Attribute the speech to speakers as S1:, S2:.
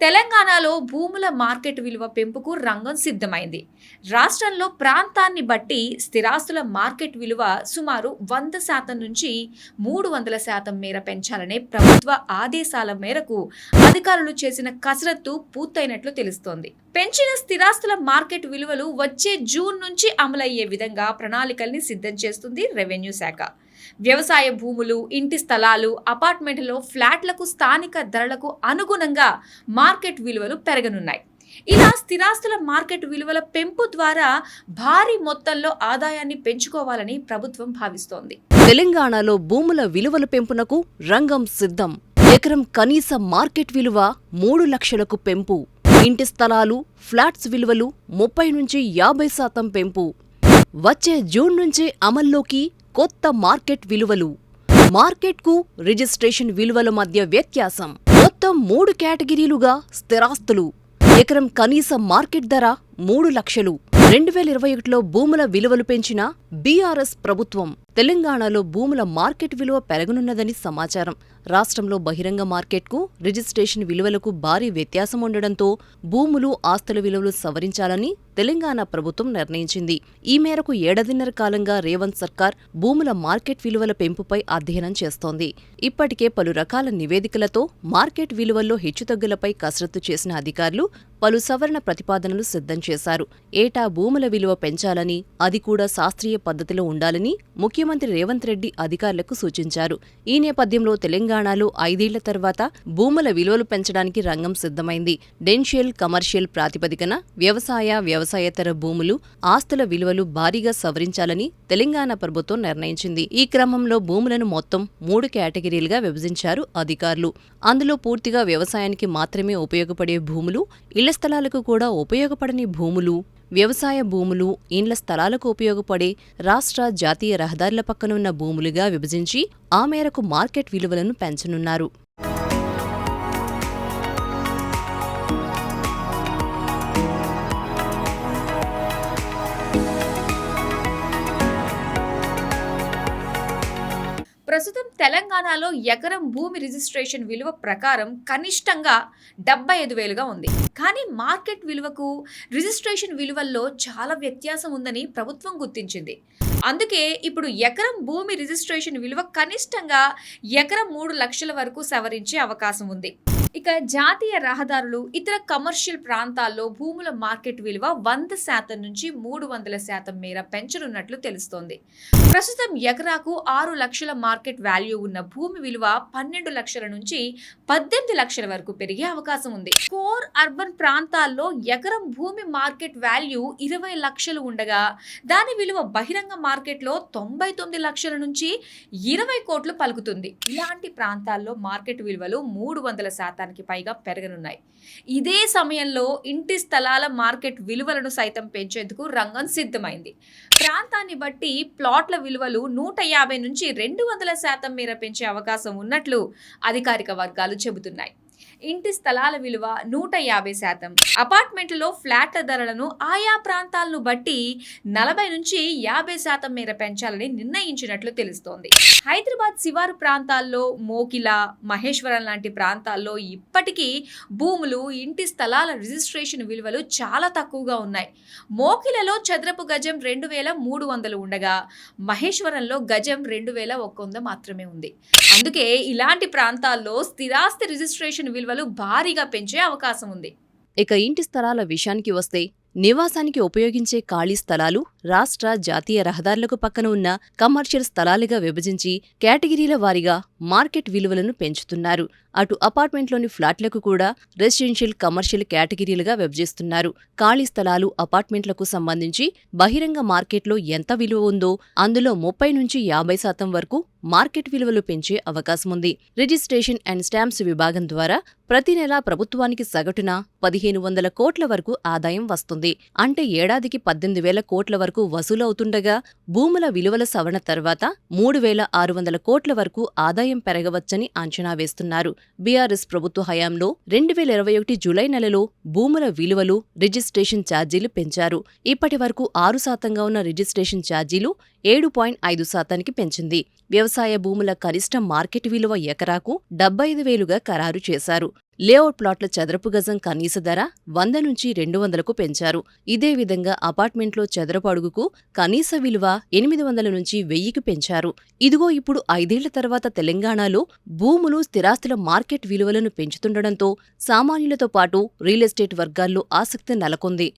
S1: తెలంగాణలో భూముల మార్కెట్ విలువ పెంపుకు రంగం సిద్ధమైంది. రాష్ట్రంలో ప్రాంతాన్ని బట్టి స్థిరాస్తుల మార్కెట్ విలువ సుమారు 100% నుంచి 300% మేర పెంచాలనే ప్రభుత్వ ఆదేశాల మేరకు అధికారులు చేసిన కసరత్తు పూర్తయినట్లు తెలుస్తోంది. పెంచిన స్థిరాస్తుల మార్కెట్ విలువలు వచ్చే జూన్ నుంచి అమలయ్యే విధంగా ప్రణాళికల్ని సిద్ధం చేస్తుంది రెవెన్యూ శాఖ. వ్యవసాయ భూములు, ఇంటి స్థలాలు, అపార్ట్మెంట్లలో ఫ్లాట్లకు స్థానిక ధరలకు అనుగుణంగా మార్కెట్ విలువలు పెరగనున్నాయి. ఇలా స్థిరాస్తుల మార్కెట్ విలువల పెంపు ద్వారా భారీ మొత్తంలో ఆదాయాన్ని పెంచుకోవాలని ప్రభుత్వం భావిస్తోంది.
S2: తెలంగాణలో భూముల విలువల పెంపునకు రంగం సిద్ధం. ఎకరం కనీస మార్కెట్ విలువ 3 లక్షలకు పెంపు. ఇంటి స్థలాలు, ఫ్లాట్స్ విలువలు 30 నుంచి 50% పెంపు. వచ్చే జూన్ నుంచి అమల్లోకి కొత్త మార్కెట్ విలువలు. మార్కెట్కు రిజిస్ట్రేషన్ విలువల మధ్య వ్యత్యాసం. మొత్తం 3 కేటగిరీలుగా స్థిరాస్తులు. ఎకరం కనీస మార్కెట్ ధర 3 లక్షలు. 2021లో భూముల విలువలు పెంచిన బీఆర్ఎస్ ప్రభుత్వం. తెలంగాణలో భూముల మార్కెట్ విలువ పెరగనున్నదని సమాచారం. రాష్ట్రంలో బహిరంగ మార్కెట్కు రిజిస్ట్రేషన్ విలువలకు భారీ వ్యత్యాసం ఉండడంతో భూములు, ఆస్తుల విలువలు సవరించాలని తెలంగాణ ప్రభుత్వం నిర్ణయించింది. ఈ మేరకు ఏడాదిన్నర కాలంగా రేవంత్ సర్కార్ భూముల మార్కెట్ విలువల పెంపుపై అధ్యయనం చేస్తోంది. ఇప్పటికే పలు రకాల నివేదికలతో మార్కెట్ విలువల్లో హెచ్చుతగ్గులపై కసరత్తు చేసిన అధికారులు పలు సవరణ ప్రతిపాదనలు సిద్ధం చేశారు. ఏటా భూముల విలువ పెంచాలని, అది కూడా శాస్త్రీయ పద్ధతిలో ఉండాలని ముఖ్యమంత్రి రేవంత్ రెడ్డి అధికారులకు సూచించారు. ఈ నేపథ్యంలో తెలంగాణలో 5 ఏళ్ల తర్వాత భూముల విలువలు పెంచడానికి రంగం సిద్ధమైంది. డెన్షియల్, కమర్షియల్ ప్రాతిపదికన వ్యవసాయేతర భూములు, ఆస్తుల విలువలు భారీగా సవరించాలని తెలంగాణ ప్రభుత్వం నిర్ణయించింది. ఈ క్రమంలో భూములను మొత్తం 3 కేటగిరీలుగా విభజించారు అధికారులు. అందులో పూర్తిగా వ్యవసాయానికి మాత్రమే ఉపయోగపడే భూములు, ఇళ్ల స్థలాలకు కూడా ఉపయోగపడని భూములు, వ్యవసాయ భూములు, ఇండ్ల స్థలాలకు ఉపయోగపడే రాష్ట్ర, జాతీయ రహదారుల పక్కన ఉన్న భూములుగా విభజించి ఆ మేరకు మార్కెట్ విలువలను పెంచనున్నారు.
S1: ప్రస్తుతం తెలంగాణలో ఎకరం భూమి రిజిస్ట్రేషన్ విలువ ప్రకారం కనిష్టంగా 75,000గా ఉంది. కానీ మార్కెట్ విలువకు రిజిస్ట్రేషన్ విలువల్లో చాలా వ్యత్యాసం ఉందని ప్రభుత్వం గుర్తించింది. అందుకే ఇప్పుడు ఎకరం భూమి రిజిస్ట్రేషన్ విలువ కనిష్టంగా ఎకరం 3 లక్షల వరకు సవరించే అవకాశం ఉంది. ఇక జాతీయ రహదారులు, ఇతర కమర్షియల్ ప్రాంతాల్లో భూముల మార్కెట్ విలువ 100% నుంచి 300% మేర పెంచనున్నట్లు తెలుస్తోంది. ప్రస్తుతం ఎకరాకు 6 లక్షల మార్కెట్ వాల్యూ ఉన్న భూమి విలువ 12 లక్షల నుంచి 18 లక్షల వరకు పెరిగే అవకాశం ఉంది. కోర్ అర్బన్ ప్రాంతాల్లో ఎకరం భూమి మార్కెట్ వాల్యూ 20 లక్షలు ఉండగా దాని విలువ బహిరంగ మార్కెట్లో 99 లక్షల నుంచి 20 కోట్లు పలుకుతుంది. ఇలాంటి ప్రాంతాల్లో మార్కెట్ విలువలు 300% పైగా పెరగనున్నాయి. ఇదే సమయంలో ఇంటి స్థలాల మార్కెట్ విలువలను సైతం పెంచేందుకు రంగం సిద్ధమైంది. ప్రాంతాన్ని బట్టి ప్లాట్ల విలువలు 150 నుంచి 200% మేర పెంచే అవకాశం ఉన్నట్లు అధికారిక వర్గాలు చెబుతున్నాయి. ఇంటి స్థలాల విలువ 150%, అపార్ట్మెంట్లలో ఫ్లాట్ల ధరలను ఆయా ప్రాంతాలను బట్టి 40 నుంచి 50% మేర పెంచాలని నిర్ణయించినట్లు తెలుస్తోంది. హైదరాబాద్ శివారు ప్రాంతాల్లో, మోకిల, మహేశ్వరం లాంటి ప్రాంతాల్లో ఇప్పటికీ భూములు, ఇంటి స్థలాల రిజిస్ట్రేషన్ విలువలు చాలా తక్కువగా ఉన్నాయి. మోకిలలో చదరపు గజం 2,300 ఉండగా మహేశ్వరంలో గజం 2,100 మాత్రమే ఉంది. అందుకే ఇలాంటి ప్రాంతాల్లో స్థిరాస్తి రిజిస్ట్రేషన్ విలువలు భారీగా పెంచే అవకాశం ఉంది.
S2: ఇక ఇంటి స్థలాల విషయానికి వస్తే నివాసానికి ఉపయోగించే ఖాళీ స్థలాలు రాష్ట్ర, జాతీయ రహదారులకు పక్కన ఉన్న కమర్షియల్ స్థలాలుగా విభజించి కేటగిరీల వారీగా మార్కెట్ విలువలను పెంచుతున్నారు. అటు అపార్ట్మెంట్లోని ఫ్లాట్లకు కూడా రెసిడెన్షియల్, కమర్షియల్ కేటగిరీలుగా విభజిస్తున్నారు. ఖాళీ స్థలాలు, అపార్ట్మెంట్లకు సంబంధించి బహిరంగ మార్కెట్లో ఎంత విలువ ఉందో అందులో 30 నుంచి 50% వరకు మార్కెట్ విలువలు పెంచే అవకాశముంది. రిజిస్ట్రేషన్ అండ్ స్టాంప్స్ విభాగం ద్వారా ప్రతి నెలా ప్రభుత్వానికి సగటున 1,500 కోట్ల వరకు ఆదాయం వస్తుంది. అంటే ఏడాదికి 18,000 కోట్ల వరకు వసూలవుతుండగా భూముల విలువల సవరణ తర్వాత 3,600 కోట్ల వరకు ఆదాయం పెరగవచ్చని అంచనా వేస్తున్నారు. బీఆర్ఎస్ ప్రభుత్వ హయాంలో 2021 జూలై నెలలో భూముల విలువలు, రిజిస్ట్రేషన్ ఛార్జీలు పెంచారు. ఇప్పటి వరకు 6% ఉన్న రిజిస్ట్రేషన్ ఛార్జీలు 7.5% పెంచింది. వ్యవసాయ భూముల కనిష్ట మార్కెట్ విలువ ఎకరాకు 75,000గా ఖరారు చేశారు. లేఅవుట్ ప్లాట్ల చదరపు గజం కనీస ధర 100 నుంచి 200కు పెంచారు. ఇదే విధంగా అపార్ట్మెంట్లో చదరపు అడుగుకు కనీస విలువ 800 నుంచి 1000కి పెంచారు. ఇదిగో ఇప్పుడు 5 ఏళ్ల తర్వాత తెలంగాణలో భూములు, స్థిరాస్తుల మార్కెట్ విలువలను పెంచుతుండటంతో సామాన్యులతో పాటు రియల్ ఎస్టేట్ వర్గాల్లో ఆసక్తి నెలకొంది.